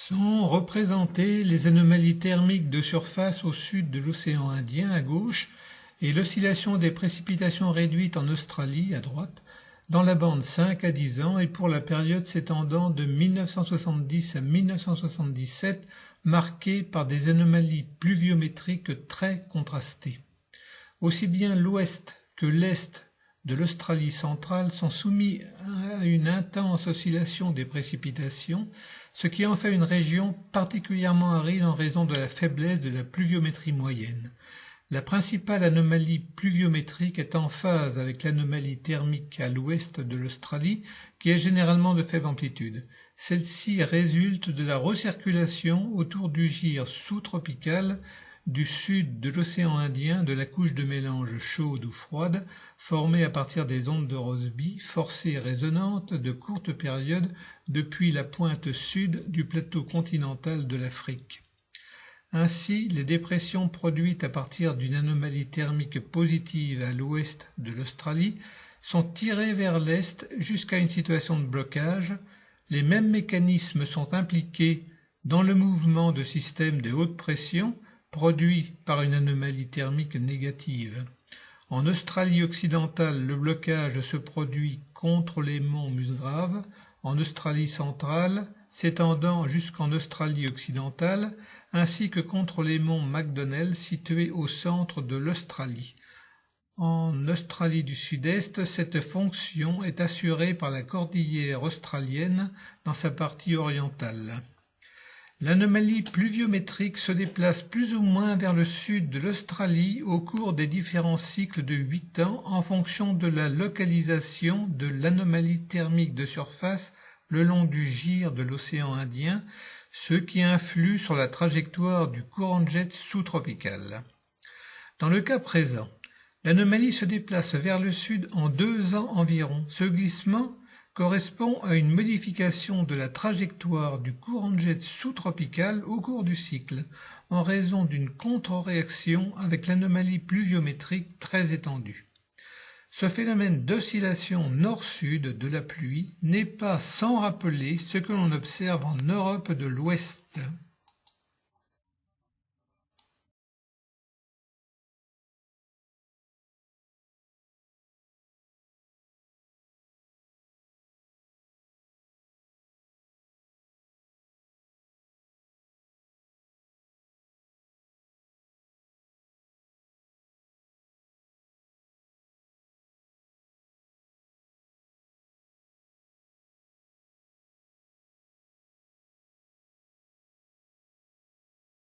Sont représentées les anomalies thermiques de surface au sud de l'océan Indien à gauche et l'oscillation des précipitations réduites en Australie à droite, dans la bande 5 à 10 ans et pour la période s'étendant de 1970 à 1977, marquée par des anomalies pluviométriques très contrastées. Aussi bien l'ouest que l'est de l'Australie centrale sont soumis à une intense oscillation des précipitations, ce qui en fait une région particulièrement aride en raison de la faiblesse de la pluviométrie moyenne. La principale anomalie pluviométrique est en phase avec l'anomalie thermique à l'ouest de l'Australie, qui est généralement de faible amplitude. Celle-ci résulte de la recirculation autour du gir sous-tropical du sud de l'océan Indien de la couche de mélange chaude ou froide formée à partir des ondes de Rossby forcées et résonantes de courte période depuis la pointe sud du plateau continental de l'Afrique. Ainsi, les dépressions produites à partir d'une anomalie thermique positive à l'ouest de l'Australie sont tirées vers l'est jusqu'à une situation de blocage. Les mêmes mécanismes sont impliqués dans le mouvement de systèmes de haute pression produit par une anomalie thermique négative. En Australie occidentale, le blocage se produit contre les monts Musgrave, en Australie centrale, s'étendant jusqu'en Australie occidentale, ainsi que contre les monts Macdonnell situés au centre de l'Australie. En Australie du Sud-Est, cette fonction est assurée par la cordillère australienne dans sa partie orientale. L'anomalie pluviométrique se déplace plus ou moins vers le sud de l'Australie au cours des différents cycles de 8 ans en fonction de la localisation de l'anomalie thermique de surface le long du gir de l'océan Indien, ce qui influe sur la trajectoire du courant de jet sous-tropical. Dans le cas présent, l'anomalie se déplace vers le sud en 2 ans environ. Ce glissement correspond à une modification de la trajectoire du courant de jet sous-tropical au cours du cycle, en raison d'une contre-réaction avec l'anomalie pluviométrique très étendue. Ce phénomène d'oscillation nord-sud de la pluie n'est pas sans rappeler ce que l'on observe en Europe de l'Ouest.